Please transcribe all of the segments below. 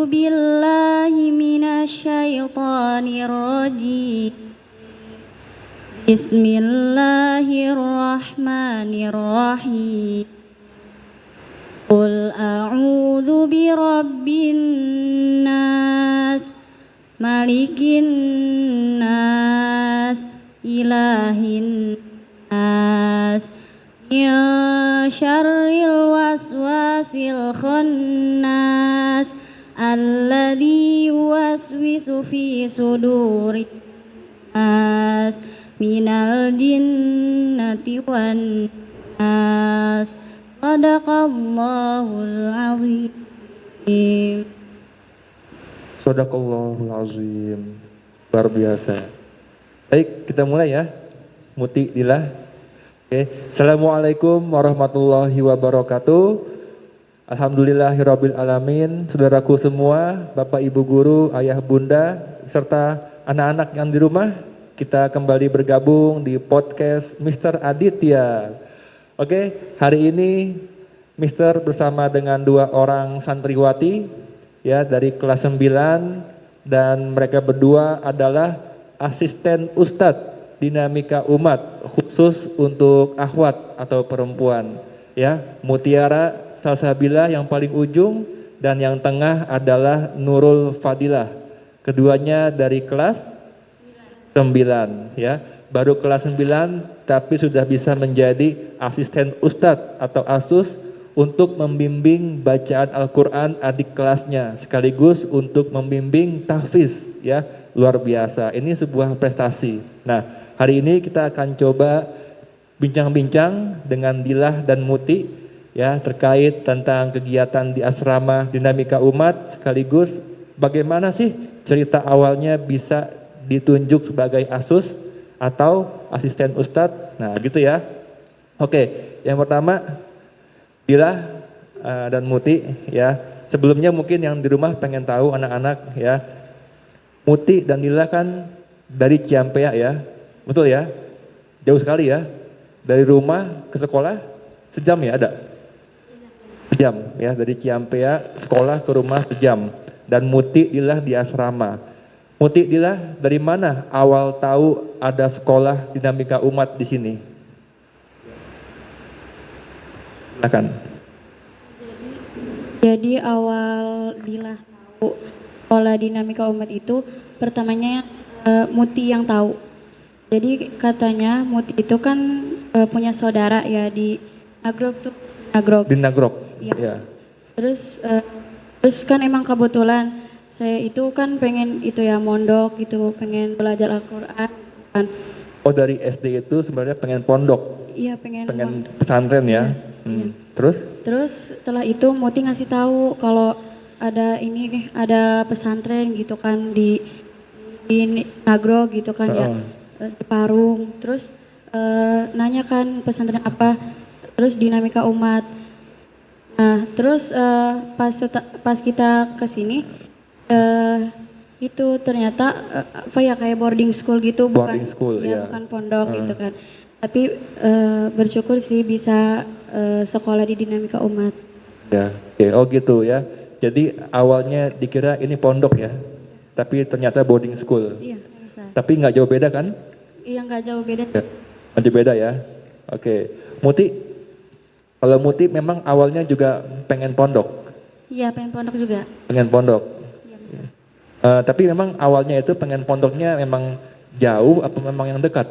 بالله من الشيطان الرجيم بسم الله الرحمن الرحيم قل أعوذ برب الناس ملك الناس إله الناس من شر الوسواس الخناس الذي يوسوس في صدور الناس من الجنة والناس صدق الله العظيم. Sadaqallahul azim. Luar biasa. Baik, kita mulai ya. Muti Dila. Oke. Assalamualaikum warahmatullahi wabarakatuh. Alhamdulillahirabbil alamin. Saudaraku semua, Bapak Ibu guru, ayah bunda, serta anak-anak yang di rumah, kita kembali bergabung di podcast Mr. Aditya. Oke, hari ini Mr. bersama dengan 2 orang santriwati ya dari kelas 9 dan mereka berdua adalah asisten Ustadz Dinamika Umat khusus untuk akhwat atau perempuan ya. Mutiara Salsabila yang paling ujung dan yang tengah adalah Nurul Fadilah. Keduanya dari kelas 9 ya. Baru kelas 9 tapi sudah bisa menjadi asisten Ustadz atau asus untuk membimbing bacaan Al-Quran adik kelasnya sekaligus untuk membimbing tahfiz ya. Luar biasa, ini sebuah prestasi. Nah, hari ini kita akan coba bincang-bincang dengan Dilah dan Muti ya terkait tentang kegiatan di asrama Dinamika Umat sekaligus bagaimana sih cerita awalnya bisa ditunjuk sebagai asus atau asisten Ustadz. Nah, gitu ya. Oke, yang pertama Dilah dan Muti ya. Sebelumnya mungkin yang di rumah pengen tahu anak-anak ya. Muti dan Dilah kan dari Ciampea ya. Betul ya? Jauh sekali ya. Dari rumah ke sekolah sejam ya ada? Sejam ya, dari Ciampea sekolah ke rumah sejam. Dan Muti Dilah di asrama. Muti Dilah dari mana awal tahu ada sekolah Dinamika Umat di sini? Silakan. Jadi awal Dilah tahu sekolah Dinamika Umat itu pertamanya Muti yang tahu. Jadi katanya Muti itu kan punya saudara ya di Nagrog tuh. Di Nagrog. Iya. Ya. Terus kan emang kebetulan saya itu kan pengen itu ya mondok gitu, pengen belajar Al-Quran kan. Oh, dari SD itu sebenarnya pengen pondok. Iya, pengen Pesantren ya. Iya. Terus setelah itu Muti ngasih tahu kalau ada pesantren gitu kan di Nagrog gitu kan ya, di Parung. Terus nanya kan pesantren apa, terus Dinamika Umat. Nah terus pas kita kesini itu ternyata kayak boarding school gitu, boarding school, ya. Bukan pondok gitu kan. Tapi bersyukur sih bisa sekolah di Dinamika Umat. Ya, oke. Oh gitu ya. Jadi awalnya dikira ini pondok ya, tapi ternyata boarding school. Iya, Ustaz. Tapi nggak jauh beda kan? Iya, nggak jauh beda. Ya, nggak jauh beda ya. Oke, Muti, kalau Muti memang awalnya juga pengen pondok. Iya, pengen pondok juga. Pengen pondok. Iya, Ustaz. Tapi memang awalnya itu pengen pondoknya memang jauh atau memang yang dekat?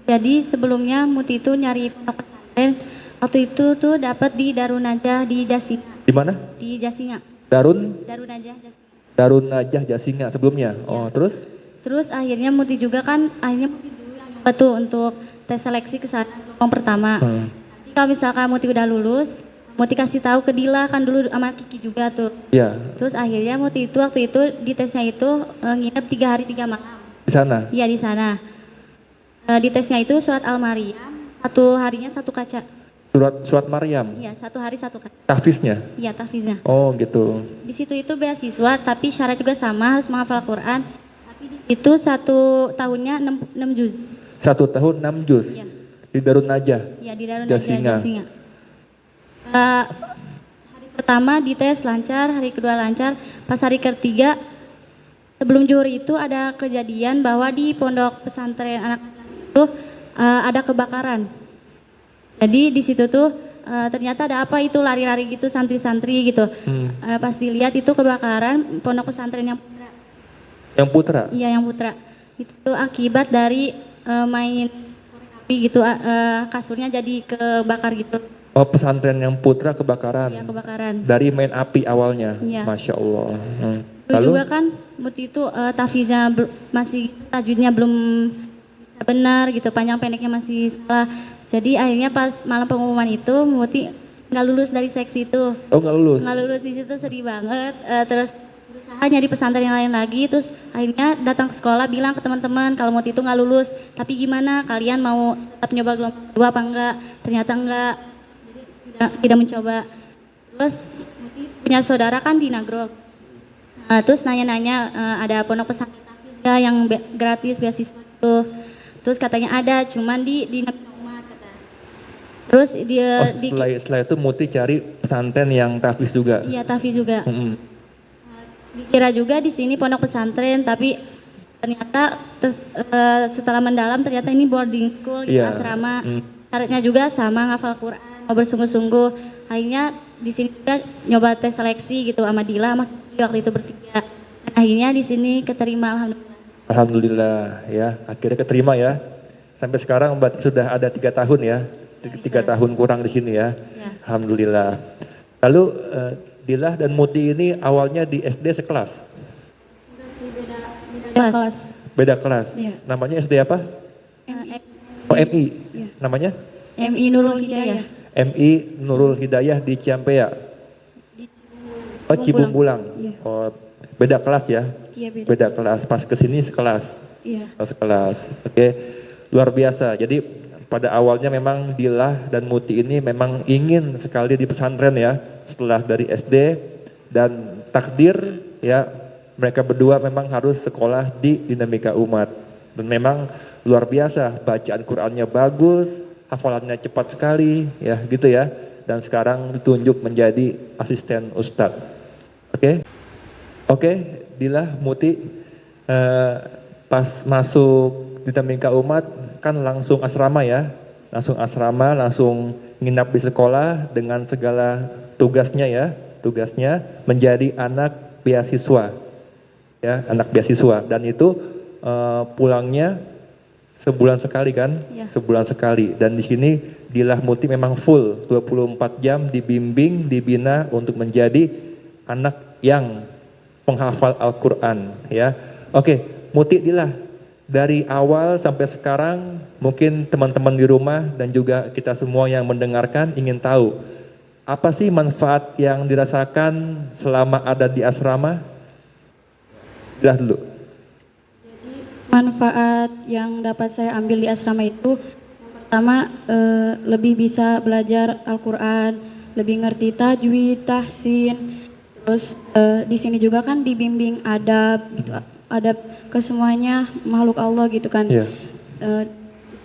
Jadi sebelumnya Muti itu nyari pondok pesantren. Waktu itu tuh dapat di Darun Najah di Jasinga. Di mana? Di Jasinga. Darun Najah Jasinga. Darun Najah Jasinga sebelumnya. Oh, terus? Terus akhirnya Muti juga kan Muti dulu yang nyoba tuh untuk tes seleksi ke sana gelombang pertama. Nanti kalau misalkan Muti udah lulus, Muti kasih tahu ke Dila kan dulu sama Kiki juga tuh. Iya. Terus akhirnya Muti itu waktu itu di tesnya itu nginep 3 hari 3 malam. Di sana? Iya, di sana. Di tesnya itu surat Al-Maryam, satu harinya satu kaca. Surat Maryam? Iya, 1 hari 1 kaca. Tahfiznya? Iya, tahfiznya. Oh gitu. Di situ itu beasiswa, tapi syarat juga sama, harus menghafal Quran. Tapi di situ 1 tahunnya 6 juz. 1 tahun 6 juz? Iya. Di Darun Najah? Iya, di Darun Najah Jasinga. Hari pertama dites lancar, hari kedua lancar, pas hari ketiga sebelum zuhur itu ada kejadian bahwa di pondok pesantren anak itu ada kebakaran. Jadi di situ tuh ternyata ada apa itu lari-lari gitu santri-santri gitu. Pas dilihat itu kebakaran pondok pesantren yang Putra. Yang Putra? Iya yang Putra. Itu akibat dari main korek api gitu, kasurnya jadi kebakar gitu. Oh, pesantren yang Putra kebakaran. Iya kebakaran. Dari main api awalnya. Iya. Masya Allah. Lalu juga kan Muti itu tafiznya masih tajwidnya belum bisa benar gitu, panjang pendeknya masih salah. Jadi akhirnya pas malam pengumuman itu Muti nggak lulus dari seksi itu. Oh, nggak lulus? Nggak lulus, di situ sedih banget. Terus berusaha nyari pesantren yang lain lagi, terus akhirnya datang ke sekolah bilang ke teman-teman kalau Muti itu nggak lulus. Tapi gimana, kalian mau tetap nyoba gelombang kedua apa enggak? Ternyata enggak, jadi tidak mencoba. Terus Muti punya saudara kan di Nagrog. Terus nanya-nanya ada pondok pesantren Tafiz gak yang gratis beasiswa itu. Terus katanya ada, cuman di Nabi Umat kata. Terus dia setelah itu Muti cari pesantren yang Tafiz juga. Iya, Tafiz juga. Dikira juga di sini pondok pesantren, tapi ternyata setelah mendalam ternyata ini boarding school gitu, asrama. Syaratnya juga sama, ngafal Quran, mau bersungguh-sungguh. Akhirnya di sini juga nyoba tes seleksi gitu sama Dila sama Kiki waktu itu bertiga. Dan akhirnya di sini keterima, alhamdulillah. Alhamdulillah ya, akhirnya keterima ya. Sampai sekarang berarti sudah ada 3 tahun ya, 3 tahun kurang di sini ya. Alhamdulillah. Lalu Dila dan Muti ini awalnya di SD sekelas? Enggak sih, beda kelas. Beda kelas. Iya. Namanya SD apa? Oh, MI. Iya. Namanya? MI Nurul Hidayah. MI Nurul Hidayah di Ciampea. Oh, Cibungbulang. Iya. Oh, beda kelas ya? Iya, Beda kelas. Pas kesini sekelas. Iya. Oh, sekelas. Oke. Luar biasa. Jadi pada awalnya memang Dila dan Muti ini memang ingin sekali di pesantren ya. Setelah dari SD dan takdir ya, mereka berdua memang harus sekolah di Dinamika Umat. Dan memang luar biasa, bacaan Qur'annya bagus, hafalannya cepat sekali ya gitu ya. Dan sekarang ditunjuk menjadi asisten ustadz. Oke, Dila, Muti, pas masuk di Dinamika Umat kan langsung asrama ya, langsung nginap di sekolah dengan segala tugasnya ya, menjadi anak beasiswa ya, anak beasiswa. Dan itu pulangnya sebulan sekali kan? Ya. Sebulan sekali. Dan di sini Dila Muti memang full 24 jam dibimbing, dibina untuk menjadi anak yang penghafal Al-Quran ya. Oke, Muti, Dila, dari awal sampai sekarang mungkin teman-teman di rumah dan juga kita semua yang mendengarkan ingin tahu apa sih manfaat yang dirasakan selama ada di asrama? Dila dulu. Manfaat yang dapat saya ambil di asrama itu pertama lebih bisa belajar Al-Quran, lebih ngerti tajwid, tahsin. Terus di sini juga kan dibimbing adab gitu, adab ke semuanya makhluk Allah gitu kan. Yeah.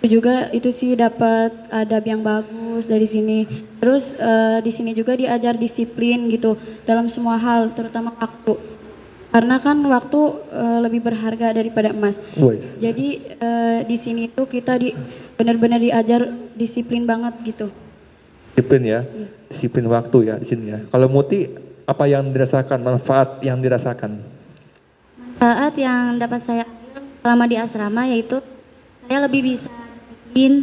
Itu juga itu sih dapat adab yang bagus dari sini. Terus di sini juga diajar disiplin gitu dalam semua hal, terutama waktu. Karena kan waktu lebih berharga daripada emas. Boys. Jadi di sini tuh kita benar-benar diajar disiplin banget gitu. Disiplin ya, disiplin waktu ya di sini ya. Kalau Muti, apa yang dirasakan, manfaat yang dirasakan? Manfaat yang dapat saya ambil selama di asrama yaitu saya lebih bisa disiplin,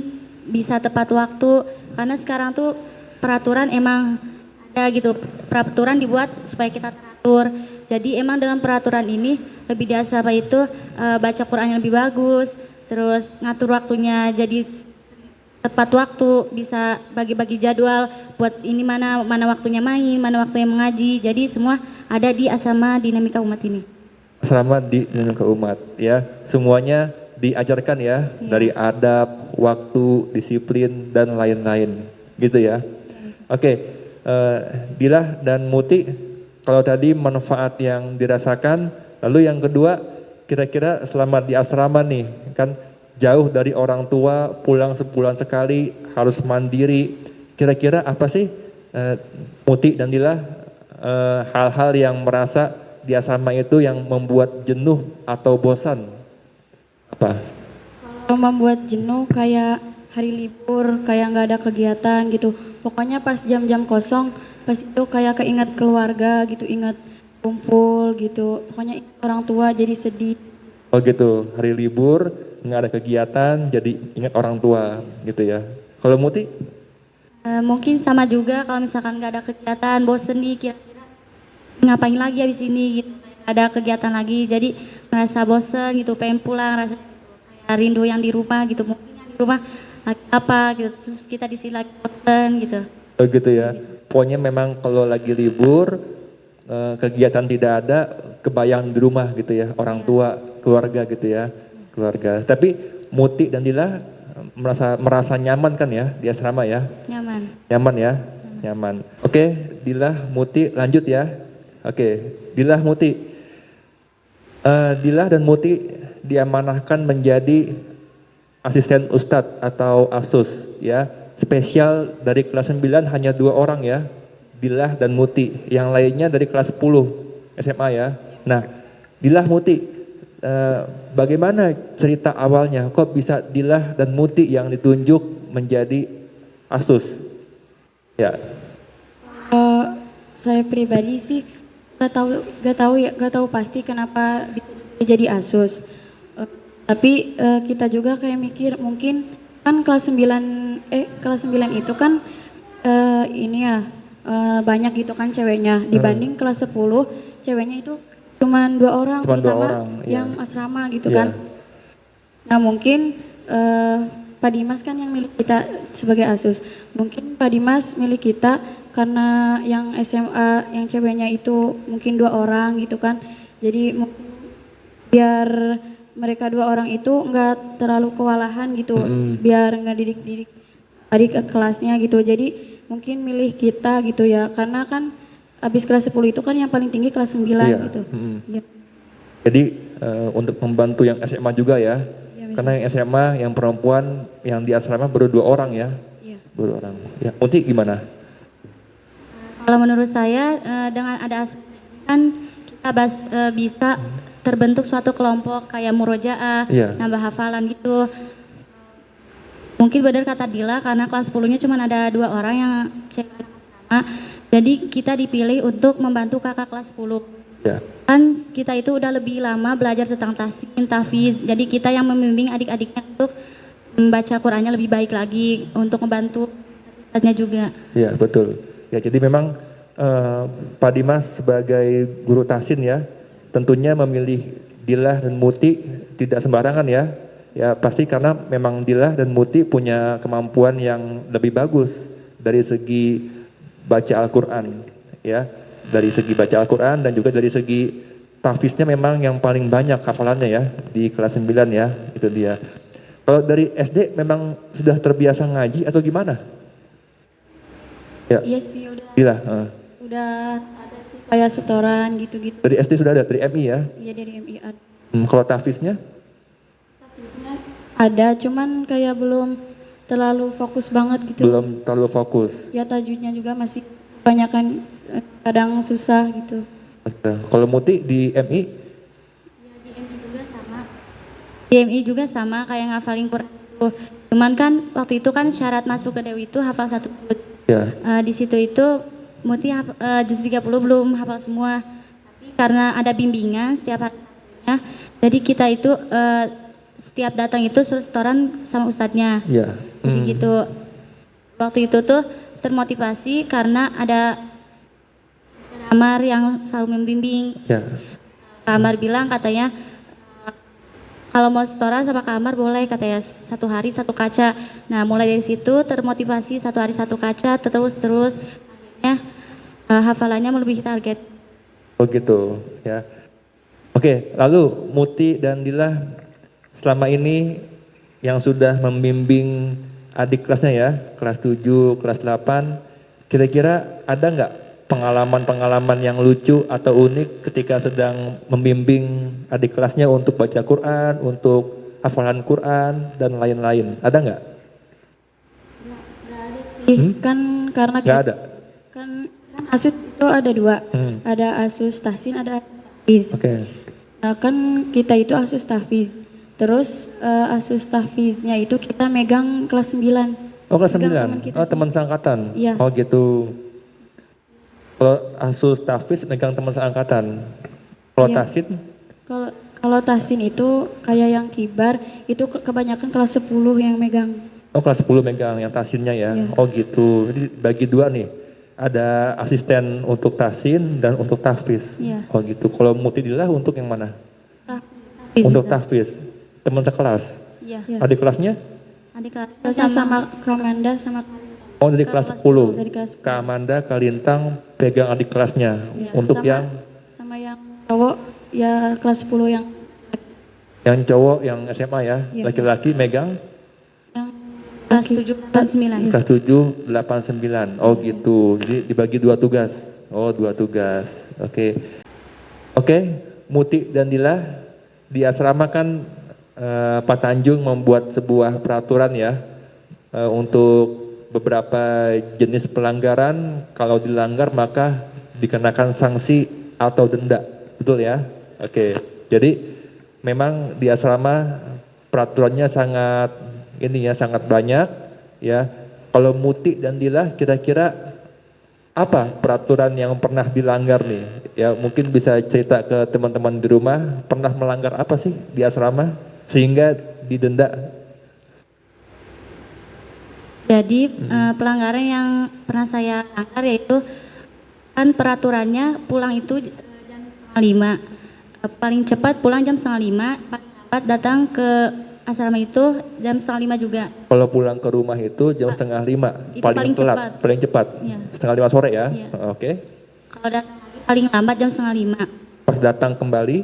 bisa tepat waktu. Karena sekarang tuh peraturan emang ada gitu, peraturan dibuat supaya kita teratur. Jadi emang dengan peraturan ini lebih diasah apa itu baca Quran yang lebih bagus, terus ngatur waktunya jadi tepat waktu, bisa bagi-bagi jadwal buat ini mana waktunya main, mana waktunya mengaji. Jadi semua ada di asrama Dinamika Umat ini. Asrama di Dinamika Umat ya, semuanya diajarkan ya, dari adab, waktu, disiplin dan lain-lain gitu ya. Oke, Dila dan Muti, kalau tadi manfaat yang dirasakan, lalu yang kedua, kira-kira selama di asrama nih, kan jauh dari orang tua, pulang sebulan sekali, harus mandiri. Kira-kira apa sih Muti dan Dila, hal-hal yang merasa di asrama itu yang membuat jenuh atau bosan? Apa? Kalau membuat jenuh kayak hari libur, kayak nggak ada kegiatan gitu. Pokoknya pas jam-jam kosong, pas itu kayak keinget keluarga gitu, ingat kumpul gitu. Pokoknya ingat orang tua jadi sedih. Oh gitu, hari libur, nggak ada kegiatan, jadi ingat orang tua gitu ya. Kalau Muti? Mungkin sama juga kalau misalkan nggak ada kegiatan, bosen nih kira-kira ngapain lagi habis ini gitu. Nggak ada kegiatan lagi, jadi merasa bosen gitu, pengen pulang, rasa kayak rindu yang di rumah gitu. Mungkin yang di rumah lagi apa gitu, terus kita di sini lagi bosen gitu. Oh gitu ya. Pokoknya memang kalau lagi libur, kegiatan tidak ada, kebayang di rumah gitu ya, orang tua, keluarga gitu ya, keluarga. Tapi Muti dan Dila merasa nyaman kan ya di asrama ya? Nyaman. Nyaman ya? Nyaman. Oke, Dila, Muti lanjut ya. Oke, Dila, Muti. Dila dan Muti diamanahkan menjadi asisten ustadz atau asus ya. Spesial dari kelas 9 hanya 2 orang ya. Dila dan Muti. Yang lainnya dari kelas 10 SMA ya. Nah, Dila, Muti, bagaimana cerita awalnya? Kok bisa Dila dan Muti yang ditunjuk menjadi asus? Ya. Saya pribadi sih nggak tahu pasti kenapa bisa jadi asus. Tapi kita juga kayak mikir mungkin kan kelas 9 itu kan ini ya banyak gitu kan ceweknya dibanding kelas 10 ceweknya itu cuman 2 orang Cuman 2 terutama orang, iya. yang asrama gitu Iya. kan. Nah mungkin Pak Dimas kan yang milih kita sebagai asus. Mungkin Pak Dimas milih kita karena yang SMA yang ceweknya itu mungkin 2 orang gitu kan. Jadi mungkin biar mereka 2 orang itu nggak terlalu kewalahan gitu, biar nggak didik adik ke kelasnya gitu. Jadi mungkin milih kita gitu ya, karena kan habis kelas 10 itu kan yang paling tinggi kelas 9 Iya. gitu. Ya. Jadi untuk membantu yang SMA juga ya. Iya, Karena yang SMA, yang perempuan, yang di asrama baru 2 orang ya. Iya. Baru orang. Ya, Muti gimana? Kalau menurut saya dengan ada asus ini kan kita bisa terbentuk suatu kelompok kayak murojaah, Iya. nambah hafalan gitu. Mungkin benar kata Dila karena kelas 10-nya cuma ada 2 orang yang cewek sama. Jadi kita dipilih untuk membantu kakak kelas 10. Ya. Kan kita itu udah lebih lama belajar tentang tasin, tahfiz. Jadi kita yang membimbing adik-adiknya untuk membaca Qurannya lebih baik lagi, untuk membantu ustadznya juga. Iya, betul. Ya, jadi memang Pak Dimas sebagai guru tahsin ya, tentunya memilih Dila dan Muti tidak sembarangan ya. Ya, pasti karena memang Dila dan Muti punya kemampuan yang lebih bagus dari segi baca Al-Qur'an ya. Dari segi baca Al-Qur'an dan juga dari segi tahfiznya memang yang paling banyak hafalannya ya di kelas 9 ya, itu dia. Kalau dari SD memang sudah terbiasa ngaji atau gimana? Ya, Iya sih Dila. udah ada sih kayak setoran gitu-gitu. Dari SD sudah ada, dari MI ya. Iya dari MIA. Kalau tahfiznya? Ada, cuman kayak belum terlalu fokus banget gitu. Belum terlalu fokus. Ya tajwidnya juga masih kebanyakan kadang susah gitu. Oke. Kalau Muti di MI? Di MI juga sama. Di MI juga sama kayak ngafalin Quran itu. Cuman kan waktu itu kan syarat masuk ke Dewi itu hafal 1 juz. Ya. Di situ itu Muti juz 30 belum hafal semua. Tapi karena ada bimbingan setiap hari Sabtunya, jadi kita itu setiap datang itu suruh setoran sama ustadznya. Ya. Jadi gitu. Waktu itu tuh termotivasi karena ada Ustaz Amar yang selalu membimbing. Ya. Kak Amar bilang katanya kalau mau setoran sama Kak Amar boleh katanya 1 hari 1 kaca. Nah mulai dari situ termotivasi 1 hari 1 kaca terus akhirnya hafalannya melebihi target. Oh gitu ya. Oke, lalu Muti dan Dila selama ini yang sudah membimbing adik kelasnya ya, kelas 7, kelas 8, kira-kira ada nggak pengalaman-pengalaman yang lucu atau unik ketika sedang membimbing adik kelasnya untuk baca Quran, untuk hafalan Quran, dan lain-lain? Ada nggak? Nggak ada sih. Kan karena Nggak ada? kan Asus itu ada dua, ada Asus Tahsin, ada Asus Tahfiz. Oke. Nah, kan kita itu Asus Tahfiz. Terus Asus Tahfiznya itu kita megang kelas 9. Oh kelas Megang 9, oh teman seangkatan? Iya. Oh gitu. Kalau Asus Tahfiz megang teman seangkatan. Kalau Iya. Tahsin? Kalau Tahsin itu kayak yang kibar, itu kebanyakan kelas 10 yang megang. Oh kelas 10 megang yang Tahsinnya ya? Iya. Oh gitu, jadi bagi dua nih. Ada asisten untuk Tahsin dan untuk Tahfiz. Iya. Oh gitu, kalau Mutidillah untuk yang mana? Tahfiz. Untuk Tahfiz, teman sekelas. Iya. Iya. Adik kelasnya? Adik kelas Kelasnya sama Kamanda sama Oh dari kelas 10. dari kelas 10. Kak Amanda, Kak Lintang pegang adik kelasnya. Iya. Untuk Sama- yang yang cowok ya kelas 10 yang cowok yang SMA ya, Iya. laki-laki megang kelas 7 dan 9. kelas 7, 8, 9. Oh gitu. Jadi dibagi dua tugas. Oh, dua tugas. Oke. Oke, Muti dan Dila di asrama kan Pak Tanjung membuat sebuah peraturan ya untuk beberapa jenis pelanggaran, kalau dilanggar maka dikenakan sanksi atau denda. Betul ya? Oke. Jadi memang di asrama peraturannya sangat sangat banyak ya. Kalau Muti dan Dila kira-kira apa peraturan yang pernah dilanggar nih? Ya mungkin bisa cerita ke teman-teman di rumah, pernah melanggar apa sih di asrama sehingga didenda? Jadi pelanggaran yang pernah saya langgar yaitu kan peraturannya pulang itu jam setengah 5. Paling cepat pulang jam setengah 5, paling lambat datang ke asrama itu jam setengah 5 juga. Kalau pulang ke rumah itu jam setengah 5, Itu paling paling telat, cepat. paling cepat, Iya. setengah 5 sore ya. Iya. Oke. Kalau datang lagi paling lambat jam setengah 5. Pas datang kembali,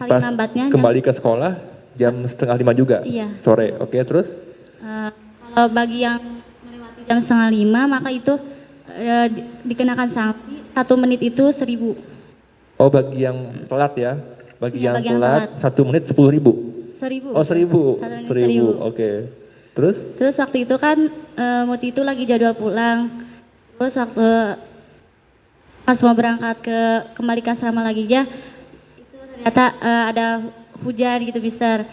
Paling pas lambatnya kembali ke sekolah jam setengah 5 juga, Iya. sore. Oke, terus? Kalau bagi yang melewati jam setengah 5 maka itu dikenakan sanksi 1 menit itu 1.000. Oh bagi yang telat ya, bagi Iya, yang bagi yang telat telat. 1 menit 10.000. 1.000. Oh 1.000, 1.000. Oke. Terus? Terus waktu itu kan Muti itu lagi jadwal pulang. Terus waktu pas mau berangkat kembali ke asrama lagi ya, itu ternyata ada hujan gitu Mister.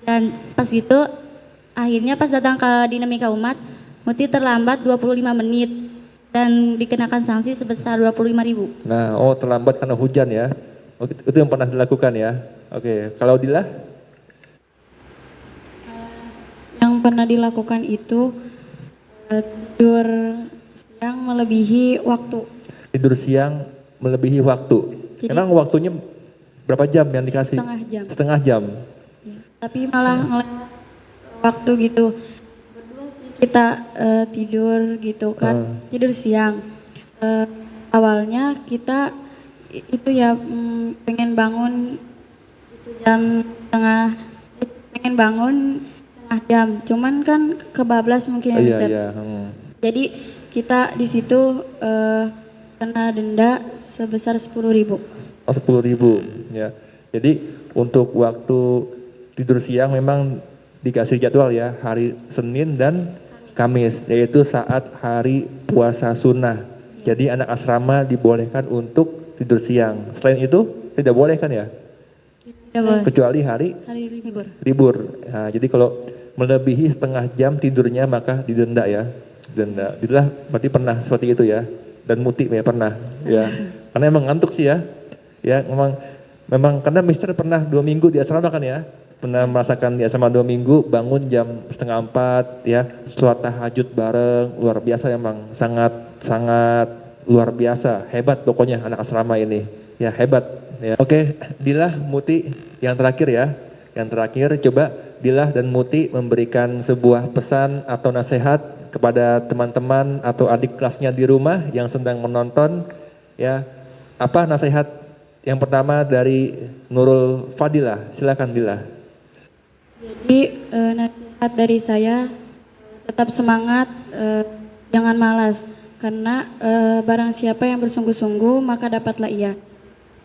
Dan pas gitu akhirnya pas datang ke dinamika umat, Muti terlambat 25 menit dan dikenakan sanksi sebesar 25.000. Nah, oh terlambat karena hujan ya. Oh, itu yang pernah dilakukan ya. Oke, kalau Dila? yang pernah dilakukan itu tidur siang melebihi waktu. Tidur siang melebihi waktu. Jadi- Emang waktunya berapa jam yang dikasih? Setengah jam. Setengah jam. Ya, tapi malah ngelewat waktu gitu. Berdua sih kita tidur gitu kan, tidur siang. Awalnya kita itu ya pengen bangun itu pengen bangun setengah jam. Cuman kan kebablas mungkin ya Iya, Mister. iya. Jadi kita di situ kena denda sebesar 10.000. Oh 10.000 ya. Jadi untuk waktu tidur siang memang dikasih jadwal ya, hari Senin dan Kamis, yaitu saat hari puasa sunnah. Jadi anak asrama dibolehkan untuk tidur siang. Selain itu tidak boleh kan ya? Tidak boleh. Kecuali hari Hari libur. libur. Nah, jadi kalau melebihi setengah jam tidurnya maka didenda ya. Denda. Itulah berarti pernah seperti itu ya. Dan Muti ya pernah ya. Karena emang ngantuk sih ya. Ya memang karena Mister pernah 2 minggu di asrama kan ya. Pernah merasakan di asrama 2 minggu, bangun jam 3:30 ya. Sholat tahajud bareng, luar biasa emang. Sangat luar biasa. Hebat pokoknya anak asrama ini. Ya hebat. Ya. Oke, Dila, Muti, yang terakhir ya. Yang terakhir coba Dila dan Muti memberikan sebuah pesan atau nasihat kepada teman-teman atau adik kelasnya di rumah yang sedang menonton ya. Apa nasihat yang pertama dari Nurul Fadilah? Silakan Dila. Jadi nasihat dari saya tetap semangat, jangan malas karena barang siapa yang bersungguh-sungguh maka dapatlah ia.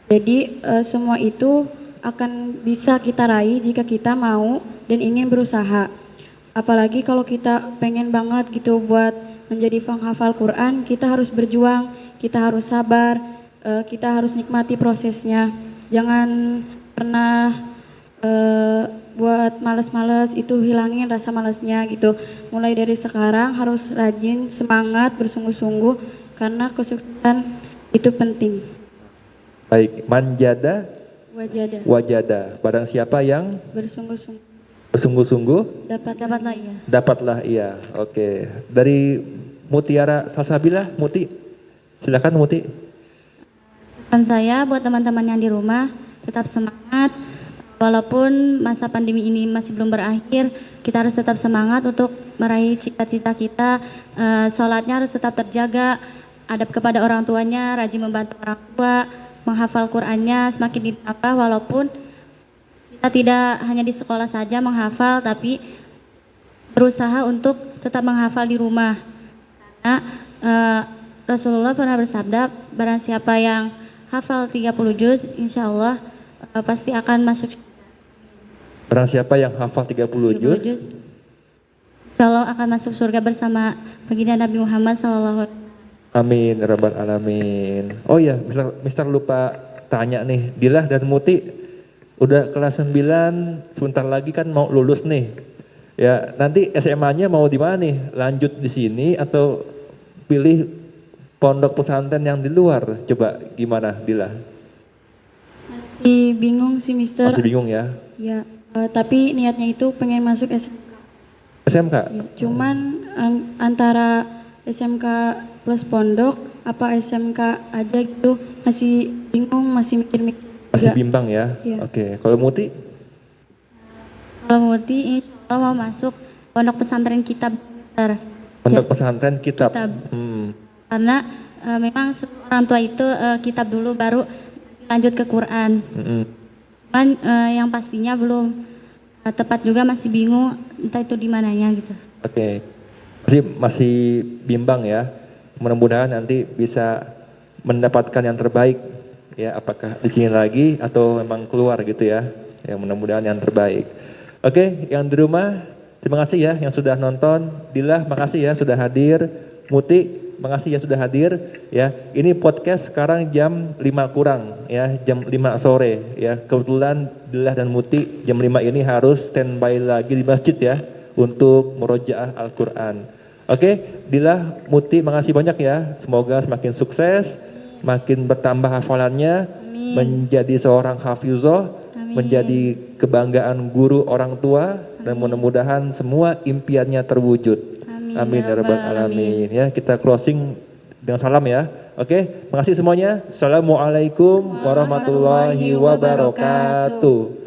Jadi semua itu akan bisa kita raih jika kita mau dan ingin berusaha. Apalagi kalau kita pengen banget gitu buat menjadi penghafal Quran, kita harus berjuang, kita harus sabar, kita harus nikmati prosesnya. Jangan pernah buat males-males, itu hilangin rasa malesnya gitu. Mulai dari sekarang harus rajin, semangat, bersungguh-sungguh karena kesuksesan itu penting. Baik, manjada Wajada, wajada. Barang siapa yang bersungguh-sungguh bersungguh-sungguh Dapatlah iya. dapatlah ia. Oke. Dari Mutiara Salsabila, Muti. Silakan Muti. Pesan saya buat teman-teman yang di rumah, tetap semangat. Walaupun masa pandemi ini masih belum berakhir, kita harus tetap semangat untuk meraih cita-cita kita. Sholatnya harus tetap terjaga, adab kepada orang tuanya, rajin membantu orang tua, menghafal Qur'annya semakin ditambah, walaupun kita tidak hanya di sekolah saja menghafal, tapi berusaha untuk tetap menghafal di rumah. Karena Rasulullah pernah bersabda, barang siapa yang hafal 30 juz, insya Allah pasti akan masuk. Barang siapa yang hafal 30 juz, insya Allah akan masuk surga bersama baginda Nabi Muhammad SAW. amin ya rabbal alamin. Oh ya, Mister lupa tanya nih, Dilah dan Muti udah kelas 9, sebentar lagi kan mau lulus nih. Ya, nanti SMA-nya mau di mana nih? Lanjut di sini atau pilih pondok pesantren yang di luar? Coba gimana, Dilah? Masih bingung sih Mister. Masih bingung ya? Ya, tapi niatnya itu pengen masuk SMK. SMK? Ya, cuman antara SMK plus pondok apa SMK aja gitu, masih bingung, masih mikir-mikir. Masih juga. bimbang ya? Iya. Oke, kalau Muti? Kalau Muti insya Allah mau masuk pondok pesantren kitab besar. Pondok pesantren kitab. Karena memang orang tua itu kitab dulu baru lanjut ke Quran. Cuman yang pastinya belum tepat juga, masih bingung entah itu di mananya gitu. Oke. Masih bimbang ya. Mudah-mudahan nanti bisa mendapatkan yang terbaik ya, apakah di sini lagi atau memang keluar gitu ya. Ya mudah-mudahan yang terbaik. Oke, yang di rumah terima kasih ya yang sudah nonton. Dilah makasih ya sudah hadir. Muti makasih ya sudah hadir ya. Ini podcast sekarang jam 5 kurang ya, jam 5 sore ya. Kebetulan Dilah dan Muti jam 5 ini harus standby lagi di masjid ya untuk murojaah Al-Qur'an. Oke, Dilah, Muti makasih banyak ya. Semoga semakin sukses, makin bertambah hafalannya, menjadi seorang hafizah, menjadi kebanggaan guru orang tua, dan mudah-mudahan semua impiannya terwujud. Amin ya rabbal alamin. Ya, kita closing dengan salam ya. Oke, makasih semuanya. Assalamualaikum warahmatullahi wabarakatuh.